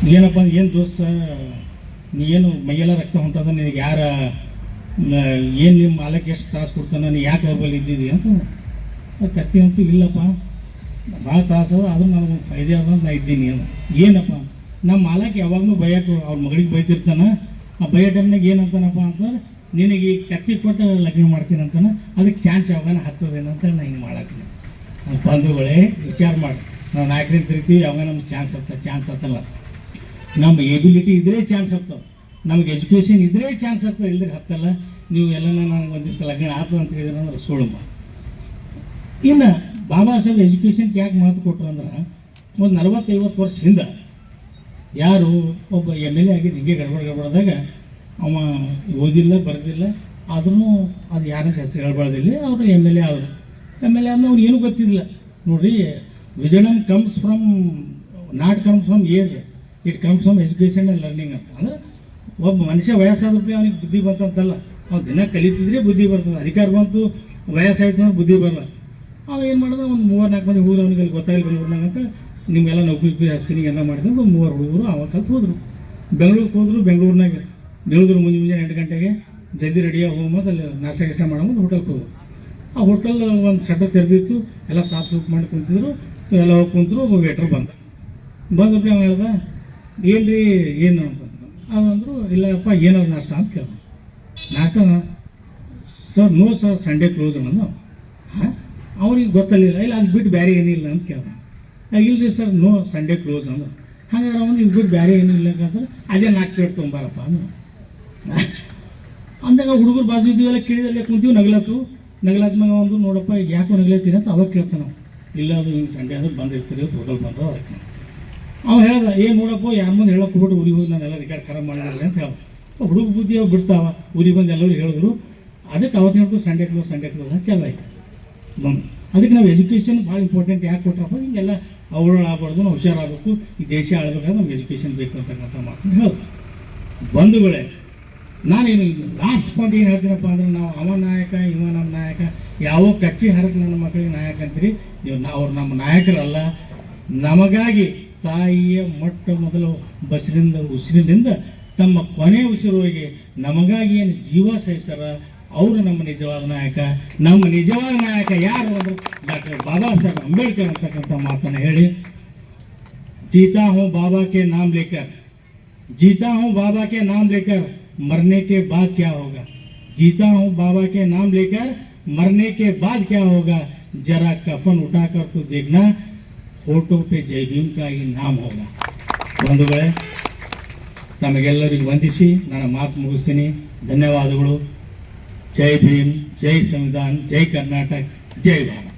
ಏನಪ್ಪ ಏನು ದೋಸ್ತ, ನೀ ಏನು ಮೈಯೆಲ್ಲ ರಕ್ತ ಹೊಂಟದ, ನಿನಗೆ ಯಾರ ಏನು ನಿಮ್ಮ ಮಾಲಕ್ಕೆ ಎಷ್ಟು ತ್ರಾಸು ಕೊಡ್ತಾನೆ, ನೀ ಯಾಕೆ ಅವ್ರ ಬಳಿ ಇದ್ದಿದ್ದಿ ಅಂತ ಕತ್ತಿ ಅಂತೂ ಇಲ್ಲಪ್ಪ, ಭಾಳ ತ್ರಾಸು ಆದ್ರೂ ನನಗೆ ಫೈದೆ ಅದ ಅಂತ ನಾ ಇದ್ದೀನಿ. ಏನಪ್ಪ ನಮ್ಮ ಮಾಲಕ್ಕೆ ಯಾವಾಗಲೂ ಬೈಯಕ್ಕೆ ಅವ್ರ ಮಗಳಿಗೆ ಬೈತಿರ್ತಾನೆ. ಆ ಬೈಯೋ ಟೈಮ್ನಾಗ ಏನಂತಾನಪ್ಪ ಅಂತಂದ್ರೆ, ನಿನಗೆ ಈ ಕತ್ತಿ ಕೊಟ್ಟು ಲಗ್ನ ಮಾಡ್ತೀನಿ ಅಂತಾನೆ, ಅದಕ್ಕೆ ಚಾನ್ಸ್ ಯಾವಾಗ ಹತ್ತದೇನಂತ ನಾ ಹಿಂಗೆ ಮಾಡಾಕ್ತೀನಿ. ಬಂಧುಗಳೇ ವಿಚಾರ ಮಾಡಿ, ನಾವು ನಾಯಕರಿಂದ ತಿರ್ತೀವಿ, ಯಾವಾಗ ನಮ್ಗೆ ಚಾನ್ಸ್ ಹತ್ತಲ್ಲ. ನಮ್ಮ ಎಬಿಲಿಟಿ ಇದ್ದರೆ ಚಾನ್ಸ್ ಹತ್ತವೆ, ನಮ್ಗೆ ಎಜುಕೇಷನ್ ಇದ್ದರೆ ಚಾನ್ಸ್ ಹತ್ತವೆ, ಇಲ್ಲದ್ರೆ ಹತ್ತಲ್ಲ. ನೀವು ಎಲ್ಲನ ನನಗೆ ಒಂದಿವ್ಸ ಲಗ್ನ ಆತು ಅಂತ ಹೇಳಿದ್ರೆ ಅಂದ್ರೆ ಸುಳ್ಳು. ಇನ್ನು ಬಾಬಾ ಸಾಹೇಬ್ ಎಜುಕೇಷನ್ಗೆ ಯಾಕೆ ಮಾತು ಕೊಟ್ಟರು ಅಂದ್ರೆ, ಒಂದು 40-50 ವರ್ಷ ಹಿಂದೆ ಯಾರು ಒಬ್ಬ MLA ಆಗಿದ್ದು ಹಿಂಗೆ ಗಡ್ಬಡ್ದಾಗ, ಅವ ಓದಿಲ್ಲ ಬರೆದಿಲ್ಲ, ಆದ್ರೂ ಅದು ಯಾರಂತ ಹೆಸರು ಹೇಳ್ಬಾರ್ದಿಲ್ಲ, ಅವರು MLA ಆದರು. MLA ಆದ್ಮೇಲೆ ಅವ್ರು ಏನೂ ಗೊತ್ತಿಲ್ಲ ನೋಡಿರಿ. Wisdom comes from age, it comes from education and learning ಅಂತ. ಅಂದ್ರೆ ಒಬ್ಬ ಮನುಷ್ಯ ವಯಸ್ಸಾದ್ರೂ ಅವನಿಗೆ ಬುದ್ಧಿ ಬಂತಂತಲ್ಲ, ಅವ್ನು ದಿನ ಕಲಿತಿದ್ರೆ ಬುದ್ಧಿ ಬರ್ತದೆ. ಅಧಿಕಾರ ಬಂತು ವಯಸ್ಸಾಯ್ತು ಅಂದ್ರೆ ಬುದ್ಧಿ ಬರಲ್ಲ. ಅವ ಏನು ಮಾಡಿದ, ಒಂದು 3-4 ಮಂದಿ ಹುಡುಗರು ಅವನಿಗೆ ಅಲ್ಲಿ ಗೊತ್ತಾಗಿಲ್ಲ ಬೆಂಗಳೂರಿನಾಗ ಅಂತ, ನಿಮಗೆಲ್ಲ ನೌಕರಿ ಹಚ್ತೀನಿ ಎಲ್ಲ ಮಾಡಿದ್ರು. 3 ಹುಡುಗರು ಅವಾಗ ಕಲ್ತು ಹೋದರು, ಬೆಂಗಳೂರಿಗೆ ಹೋದರು. ಬೆಂಗಳೂರಿನಾಗ ಬೆಳೆದ್ರು ಮುಂಜಾನೆ 8 ಗಂಟೆಗೆ ಜಲ್ದಿ ರೆಡಿಯಾಗಿ ಹೋಗ್ಬೋದು, ಅಲ್ಲಿ ನಾಷ್ಟ ಮಾಡೋದು ಹೋಟೆಲ್ಗೆ ಹೋದ್ರು. ಆ ಹೋಟೆಲ್ ಒಂದು ಶಟರ್ ತೆರೆದಿತ್ತು, ಎಲ್ಲ ಸಾಫ್ ಸೂಫ್ ಮಾಡಿ ಕುಂತಿದ್ರು. ಎಲ್ಲ ಹೋಗಿ ಕುಂತರು. ಒಬ್ಬ ವೇಟ್ರ್ ಬಂದಪ್ಪ, ಅವ ಹೇಳ್ದ, ಏನು ರೀ ಏನು ಅಂತಂದ್ರು. ಅವಂದರು, ಇಲ್ಲಪ್ಪ ಏನಾದ್ರು ನಾಷ್ಟ ಅಂತ ಕೇಳಿದ. ನಾಷ್ಟನ sir, no sir, Sunday close ಅನ್ನೋದು. ಹಾಂ, ಅವ್ರಿಗೆ ಗೊತ್ತಲ್ಲಿಲ್ಲ, ಇಲ್ಲ ಅದು ಬಿಟ್ಟು ಬೇರೆ ಏನಿಲ್ಲ ಅಂತ ಕೇಳ್ದ. ಇಲ್ಲರಿ ಸರ್, ನೋ ಸಂಡೇ ಕ್ಲೋಸ್ ಅಂದ್ರೆ. ಹಾಗಾದ್ರೆ ಅವನು ಇದು ಬಿಟ್ಟು ಬೇರೆ ಏನಿಲ್ಲ ಅಂತಂದ್ರೆ, ಅದೇ 4 ಪ್ಲೇಟ್ ತೊಗೊಂಬಾರಪ್ಪ ಅಂದ್ರೆ. ಅಂದಾಗ ಹುಡುಗರು ಬಾಜು ಇದ್ದೀವೆಲ್ಲ ಕೇಳಿದಲ್ಲಿ ಕುಂತೀವಿ, ನಗಲಾದ್ಮೇಲೆ ಒಂದು, ನೋಡಪ್ಪ ಈಗ ಯಾಕೋ ನಗಲಾತೀರಿ ಅಂತ ಅವಾಗ ಕೇಳ್ತಾನೆ ನಾವು. ಇಲ್ಲ ಅದು ಹಿಂಗೆ ಸಂಡೇ ಅಂದ್ರೆ ಬಂದಿರ್ತೀರಿ, ಹೋಟೆಲ್ ಬಂದು ಅದಕ್ಕೆ ಅವ್ನು ಹೇಳ್ದ, ಏನು ನೋಡಪ್ಪ ಯಾರ ಮುಂದೆ ಹೇಳಕ್ಕೆ ಹೋಗ್ಬಿಟ್ಟು ಊರಿಗೆ ಹೋಗಿ ನಾನೆಲ್ಲ ರಿಕಾರ್ಡ್ ಖರಾಬ್ ಮಾಡಿದ್ರೆ ಅಂತ ಹೇಳ್ದ. ಹುಡುಗ ಬುದ್ಧಿ ಅವು ಬಿಡ್ತಾವ, ಊರಿಗೆ ಬಂದು ಎಲ್ಲರೂ ಹೇಳಿದ್ರು. ಅದಕ್ಕೆ ಅವತ್ತು ಹೇಳ್ತು ಸಂಡೇ ಕ್ಲೋಸ್ ಅಂತ ಚಾಲು ಆಯ್ತು. ಅದಕ್ಕೆ ನಾವು ಎಜುಕೇಷನ್ ಭಾಳ ಇಂಪಾರ್ಟೆಂಟ್. ಯಾಕೆ ಕೊಟ್ಟರಪ್ಪ, ಹಿಂಗೆಲ್ಲ ಅವಳು ಆಗಬಾರ್ದು, ನಾವು ಹುಷಾರಾಗಬೇಕು, ಈ ದೇಶ ಆಳ್ಬೇಕಾದ್ರೆ ನಮ್ಗೆ ಎಜುಕೇಷನ್ ಬೇಕು ಅಂತಕ್ಕಂಥ ಮಾತನ್ನು ಹೇಳೋದು. ಬಂಧುಗಳೇ, ನಾನೇನು ಲಾಸ್ಟ್ ಪಾಯಿಂಟ್ ಏನು ಹೇಳ್ತೀನಪ್ಪ ಅಂದ್ರೆ, ನಾವು ಅವ ನಾಯಕ ಇವ ನಮ್ಮ ನಾಯಕ, ಯಾವ ಕಚ್ಚಿ ಹರಕ್ಕೆ ನನ್ನ ಮಕ್ಕಳಿಗೆ ನಾಯಕ ಅಂತೀರಿ ನೀವು. ಅವ್ರು ನಮ್ಮ ನಾಯಕರಲ್ಲ. ನಮಗಾಗಿ ತಾಯಿಯ ಮೊಟ್ಟ ಮೊದಲು ಉಸಿರಿನಿಂದ ತಮ್ಮ ಕೊನೆ ಉಸಿರುವರೆಗೆ ನಮಗಾಗಿ ಏನು ಜೀವ ಸಹಿಸ್ತಾರ, ಅವರು ನಮ್ಮ ನಿಜವಾದ ನಾಯಕ. ನಮ್ಮ ನಿಜವಾದ ನಾಯಕ ಯಾರು ಅಂದ್ರೆ ಡಾಕ್ಟರ್ ಬಾಬಾ ಸಾಹೇಬ್ ಅಂಬೇಡ್ಕರ್ ಅಂತಕ್ಕಂಥ ಮಾತನ್ನು ಹೇಳಿ, जीता हूँ बाबा के नाम लेकर, जीता हूँ बाबा के नाम लेकर, मरने के बाद क्या होगा, जीता हूँ बाबा के नाम लेकर, मरने के बाद क्या होगा, जरा कफन उठाकर तो देखना, फोटो पे जय भीम का ही नाम होगा. ಬಂಧುಗಳೇ, ತಮಗೆಲ್ಲರಿಗೂ ವಂದಿಸಿ ನನ್ನ ಮಾತು ಮುಗಿಸ್ತೀನಿ. ಧನ್ಯವಾದಗಳು. ಜೈ ಭೀಮ್, ಜೈ ಸಂವಿಧಾನ, ಜೈ ಕರ್ನಾಟಕ, ಜೈ ಭಾರತ್.